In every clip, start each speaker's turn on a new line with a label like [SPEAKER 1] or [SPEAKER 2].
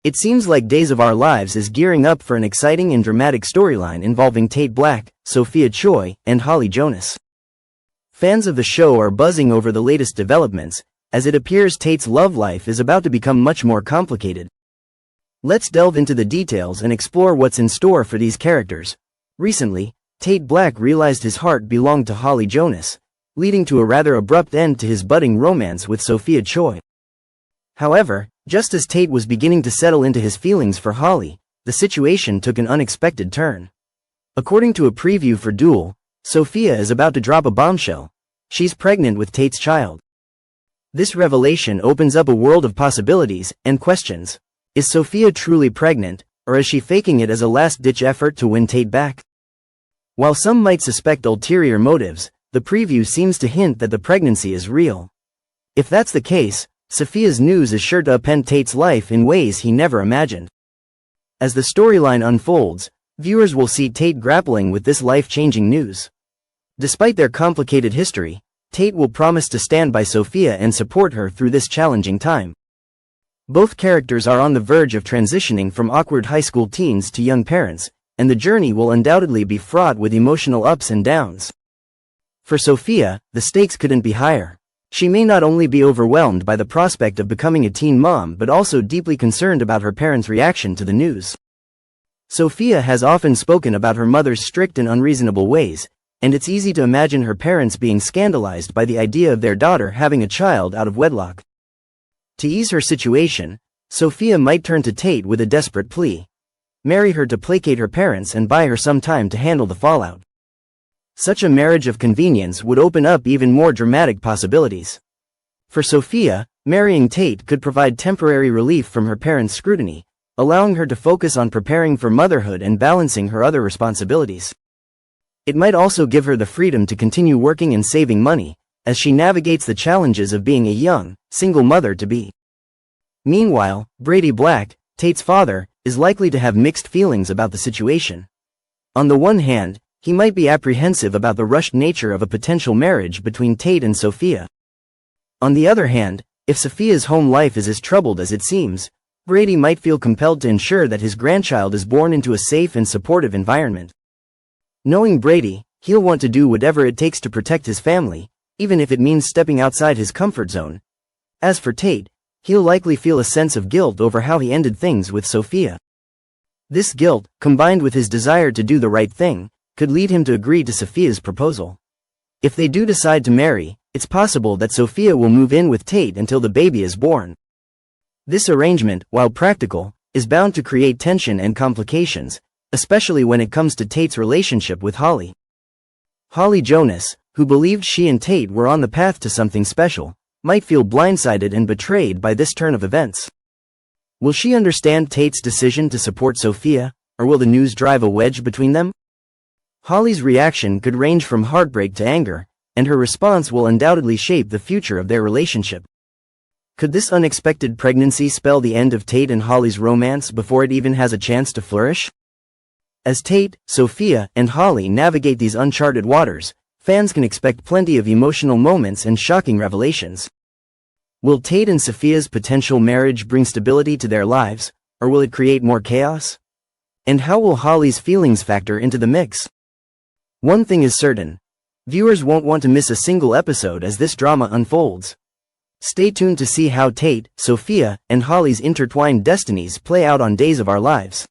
[SPEAKER 1] It seems like Days of Our Lives is gearing up for an exciting and dramatic storyline involving Tate Black, Sophia Choi, and Holly Jonas. Fans of the show are buzzing over the latest developments, as it appears Tate's love life is about to become much more complicated. Let's delve into the details and explore what's in store for these characters. Recently, Tate Black realized his heart belonged to Holly Jonas, leading to a rather abrupt end to his budding romance with Sophia Choi. However, just as Tate was beginning to settle into his feelings for Holly, the situation took an unexpected turn. According to a preview for Duel, Sophia is about to drop a bombshell. She's pregnant with Tate's child. This revelation opens up a world of possibilities and questions. Is Sophia truly pregnant, or is she faking it as a last-ditch effort to win Tate back? While some might suspect ulterior motives, the preview seems to hint that the pregnancy is real. If that's the case, Sophia's news is sure to upend Tate's life in ways he never imagined. As the storyline unfolds, viewers will see Tate grappling with this life-changing news. Despite their complicated history, Tate will promise to stand by Sophia and support her through this challenging time. Both characters are on the verge of transitioning from awkward high school teens to young parents, and the journey will undoubtedly be fraught with emotional ups and downs. For Sophia, the stakes couldn't be higher. She may not only be overwhelmed by the prospect of becoming a teen mom but also deeply concerned about her parents' reaction to the news. Sophia has often spoken about her mother's strict and unreasonable ways, and it's easy to imagine her parents being scandalized by the idea of their daughter having a child out of wedlock. To ease her situation, Sophia might turn to Tate with a desperate plea. Marry her to placate her parents and buy her some time to handle the fallout. Such a marriage of convenience would open up even more dramatic possibilities. For Sophia, marrying Tate could provide temporary relief from her parents' scrutiny, allowing her to focus on preparing for motherhood and balancing her other responsibilities. It might also give her the freedom to continue working and saving money, as she navigates the challenges of being a young, single mother-to-be. Meanwhile, Brady Black, Tate's father, is likely to have mixed feelings about the situation. On the one hand, he might be apprehensive about the rushed nature of a potential marriage between Tate and Sophia. On the other hand, if Sophia's home life is as troubled as it seems, Brady might feel compelled to ensure that his grandchild is born into a safe and supportive environment. Knowing Brady, he'll want to do whatever it takes to protect his family, even if it means stepping outside his comfort zone. As for Tate, he'll likely feel a sense of guilt over how he ended things with Sophia. This guilt, combined with his desire to do the right thing, could lead him to agree to Sophia's proposal. If they do decide to marry, it's possible that Sophia will move in with Tate until the baby is born. This arrangement, while practical, is bound to create tension and complications, especially when it comes to Tate's relationship with Holly. Holly Jonas, who believed she and Tate were on the path to something special, might feel blindsided and betrayed by this turn of events. Will she understand Tate's decision to support Sophia, or will the news drive a wedge between them? Holly's reaction could range from heartbreak to anger, and her response will undoubtedly shape the future of their relationship. Could this unexpected pregnancy spell the end of Tate and Holly's romance before it even has a chance to flourish? As Tate, Sophia, and Holly navigate these uncharted waters, fans can expect plenty of emotional moments and shocking revelations. Will Tate and Sophia's potential marriage bring stability to their lives, or will it create more chaos? And how will Holly's feelings factor into the mix? One thing is certain. Viewers won't want to miss a single episode as this drama unfolds. Stay tuned to see how Tate, Sophia, and Holly's intertwined destinies play out on Days of Our Lives.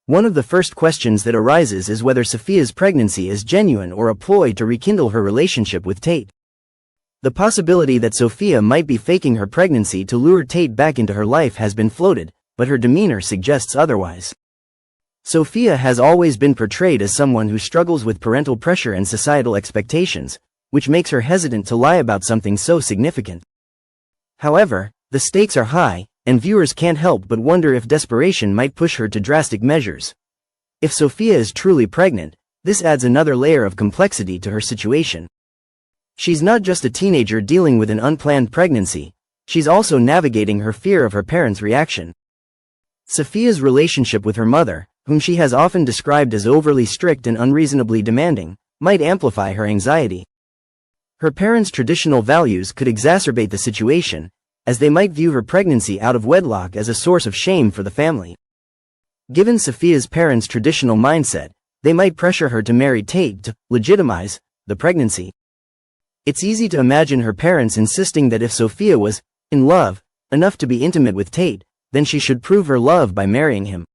[SPEAKER 1] One of the first questions that arises is whether Sophia's pregnancy is genuine or a ploy to rekindle her relationship with Tate. The possibility that Sophia might be faking her pregnancy to lure Tate back into her life has been floated, but her demeanor suggests otherwise. Sophia has always been portrayed as someone who struggles with parental pressure and societal expectations, which makes her hesitant to lie about something so significant. However, the stakes are high, and viewers can't help but wonder if desperation might push her to drastic measures. If Sophia is truly pregnant, this adds another layer of complexity to her situation. She's not just a teenager dealing with an unplanned pregnancy, she's also navigating her fear of her parents' reaction. Sophia's relationship with her mother, whom she has often described as overly strict and unreasonably demanding, might amplify her anxiety. Her parents' traditional values could exacerbate the situation, as they might view her pregnancy out of wedlock as a source of shame for the family. Given Sophia's parents' traditional mindset, they might pressure her to marry Tate to legitimize the pregnancy. It's easy to imagine her parents insisting that if Sophia was in love enough to be intimate with Tate, then she should prove her love by marrying him.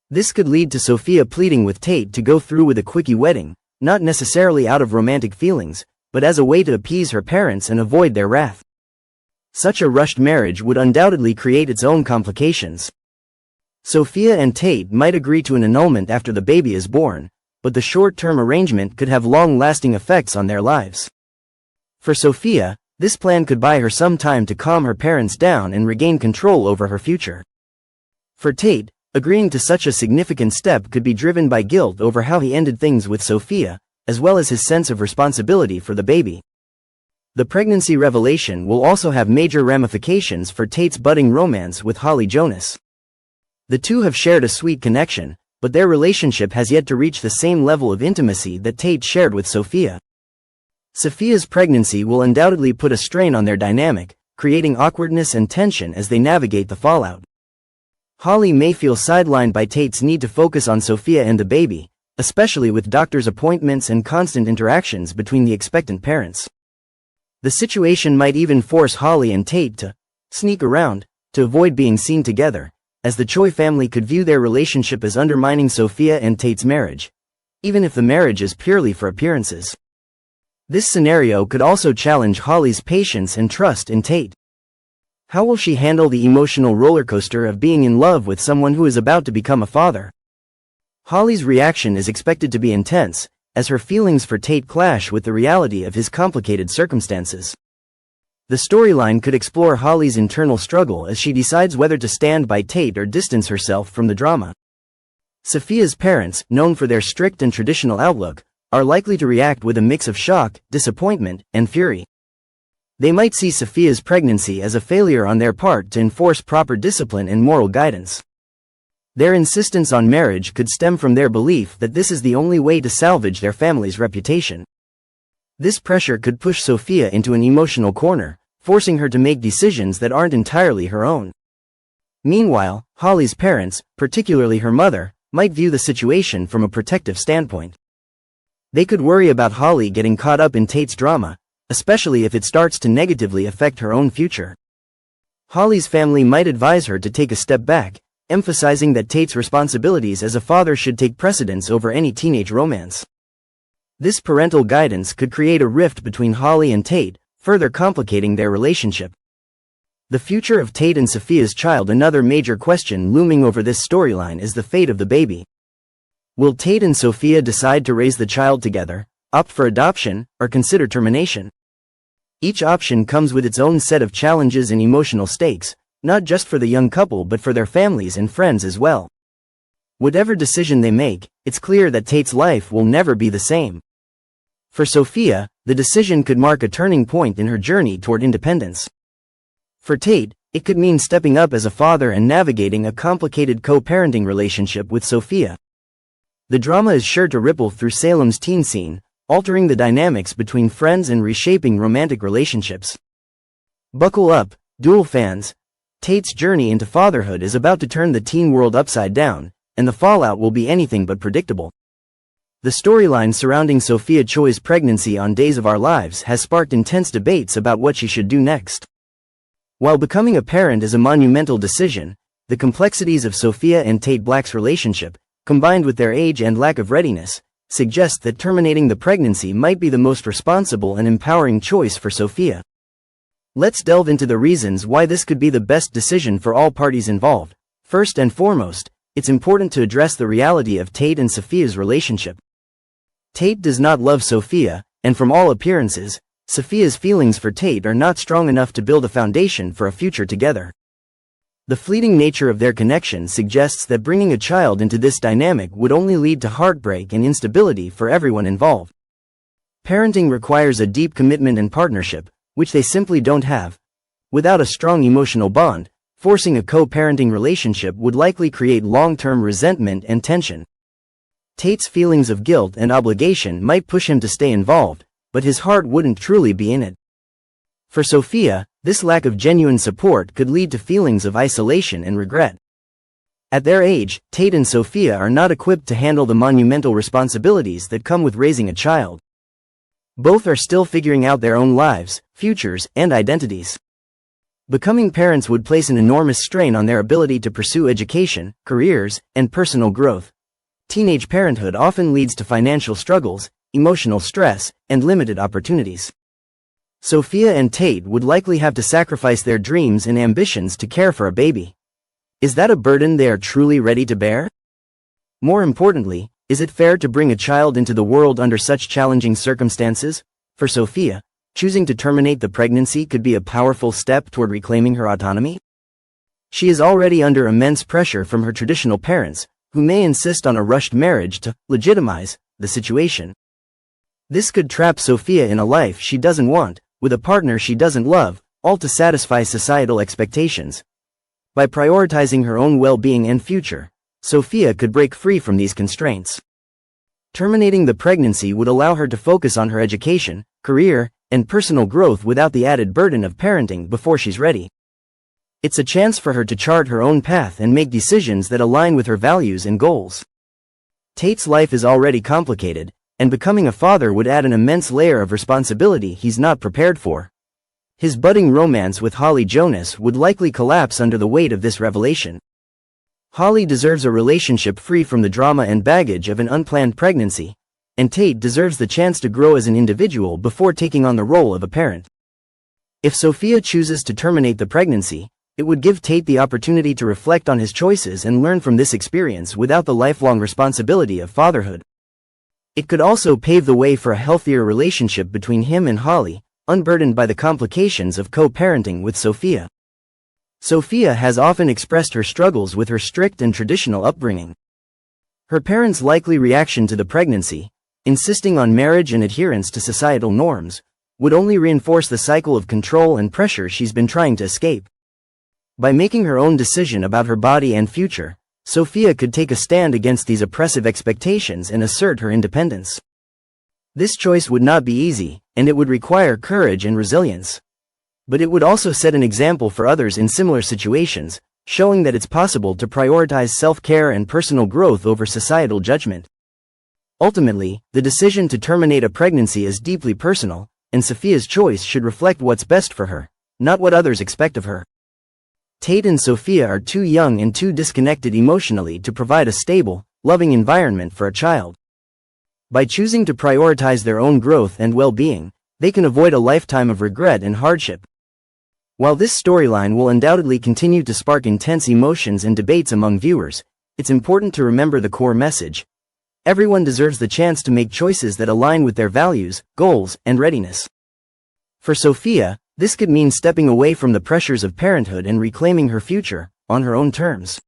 [SPEAKER 1] This could lead to Sophia pleading with Tate to go through with a quickie wedding, not necessarily out of romantic feelings, but as a way to appease her parents and avoid their wrath. Such a rushed marriage would undoubtedly create its own complications. Sophia and Tate might agree to an annulment after the baby is born, but the short-term arrangement could have long-lasting effects on their lives. For Sophia, this plan could buy her some time to calm her parents down and regain control over her future. For Tate, agreeing to such a significant step could be driven by guilt over how he ended things with Sophia, as well as his sense of responsibility for the baby. The pregnancy revelation will also have major ramifications for Tate's budding romance with Holly Jonas. The two have shared a sweet connection, but their relationship has yet to reach the same level of intimacy that Tate shared with Sophia. Sophia's pregnancy will undoubtedly put a strain on their dynamic, creating awkwardness and tension as they navigate the fallout. Holly may feel sidelined by Tate's need to focus on Sophia and the baby, especially with doctor's appointments and constant interactions between the expectant parents. The situation might even force Holly and Tate to sneak around to avoid being seen together, as the Choi family could view their relationship as undermining Sophia and Tate's marriage, even if the marriage is purely for appearances. This scenario could also challenge Holly's patience and trust in Tate. How will she handle the emotional rollercoaster of being in love with someone who is about to become a father? Holly's reaction is expected to be intense, as her feelings for Tate clash with the reality of his complicated circumstances. The storyline could explore Holly's internal struggle as she decides whether to stand by Tate or distance herself from the drama. Sophia's parents, known for their strict and traditional outlook, are likely to react with a mix of shock, disappointment, and fury. They might see Sophia's pregnancy as a failure on their part to enforce proper discipline and moral guidance. Their insistence on marriage could stem from their belief that this is the only way to salvage their family's reputation. This pressure could push Sophia into an emotional corner, forcing her to make decisions that aren't entirely her own. Meanwhile, Holly's parents, particularly her mother, might view the situation from a protective standpoint. They could worry about Holly getting caught up in Tate's drama, especially if it starts to negatively affect her own future. Holly's family might advise her to take a step back, emphasizing that Tate's responsibilities as a father should take precedence over any teenage romance. This parental guidance could create a rift between Holly and Tate, further complicating their relationship. The future of Tate and Sophia's child. Another major question looming over this storyline is the fate of the baby. Will Tate and Sophia decide to raise the child together, opt for adoption, or consider termination? Each option comes with its own set of challenges and emotional stakes, not just for the young couple but for their families and friends as well. Whatever decision they make, it's clear that Tate's life will never be the same. For Sophia, the decision could mark a turning point in her journey toward independence. For Tate, it could mean stepping up as a father and navigating a complicated co-parenting relationship with Sophia. The drama is sure to ripple through Salem's teen scene, altering the dynamics between friends and reshaping romantic relationships. Buckle up, Duel fans. Tate's journey into fatherhood is about to turn the teen world upside down, and the fallout will be anything but predictable. The storyline surrounding Sophia Choi's pregnancy on Days of Our Lives has sparked intense debates about what she should do next. While becoming a parent is a monumental decision, the complexities of Sophia and Tate Black's relationship, combined with their age and lack of readiness, suggest that terminating the pregnancy might be the most responsible and empowering choice for Sophia. Let's delve into the reasons why this could be the best decision for all parties involved. First and foremost, it's important to address the reality of Tate and Sophia's relationship. Tate does not love Sophia, and from all appearances, Sophia's feelings for Tate are not strong enough to build a foundation for a future together. The fleeting nature of their connection suggests that bringing a child into this dynamic would only lead to heartbreak and instability for everyone involved. Parenting requires a deep commitment and partnership, which they simply don't have. Without a strong emotional bond, forcing a co-parenting relationship would likely create long-term resentment and tension. Tate's feelings of guilt and obligation might push him to stay involved, but his heart wouldn't truly be in it. For Sophia, this lack of genuine support could lead to feelings of isolation and regret. At their age, Tate and Sophia are not equipped to handle the monumental responsibilities that come with raising a child. Both are still figuring out their own lives, futures, and identities. Becoming parents would place an enormous strain on their ability to pursue education, careers, and personal growth. Teenage parenthood often leads to financial struggles, emotional stress, and limited opportunities. Sophia and Tate would likely have to sacrifice their dreams and ambitions to care for a baby. Is that a burden they are truly ready to bear? More importantly, is it fair to bring a child into the world under such challenging circumstances? For Sophia, choosing to terminate the pregnancy could be a powerful step toward reclaiming her autonomy. She is already under immense pressure from her traditional parents, who may insist on a rushed marriage to legitimize the situation. This could trap Sophia in a life she doesn't want, with a partner she doesn't love, all to satisfy societal expectations. By prioritizing her own well-being and future, Sophia could break free from these constraints. Terminating the pregnancy would allow her to focus on her education, career, and personal growth without the added burden of parenting before she's ready. It's a chance for her to chart her own path and make decisions that align with her values and goals. Tate's life is already complicated, and becoming a father would add an immense layer of responsibility he's not prepared for. His budding romance with Holly Jonas would likely collapse under the weight of this revelation. Holly deserves a relationship free from the drama and baggage of an unplanned pregnancy, and Tate deserves the chance to grow as an individual before taking on the role of a parent. If Sophia chooses to terminate the pregnancy, it would give Tate the opportunity to reflect on his choices and learn from this experience without the lifelong responsibility of fatherhood. It could also pave the way for a healthier relationship between him and Holly, unburdened by the complications of co-parenting with Sophia. Sophia has often expressed her struggles with her strict and traditional upbringing. Her parents' likely reaction to the pregnancy, insisting on marriage and adherence to societal norms, would only reinforce the cycle of control and pressure she's been trying to escape. By making her own decision about her body and future, Sophia could take a stand against these oppressive expectations and assert her independence. This choice would not be easy, and it would require courage and resilience. But it would also set an example for others in similar situations, showing that it's possible to prioritize self-care and personal growth over societal judgment. Ultimately, the decision to terminate a pregnancy is deeply personal, and Sophia's choice should reflect what's best for her, not what others expect of her. Tate and Sophia are too young and too disconnected emotionally to provide a stable, loving environment for a child. By choosing to prioritize their own growth and well-being, they can avoid a lifetime of regret and hardship. While this storyline will undoubtedly continue to spark intense emotions and debates among viewers, it's important to remember the core message. Everyone deserves the chance to make choices that align with their values, goals, and readiness. For Sophia, this could mean stepping away from the pressures of parenthood and reclaiming her future, on her own terms.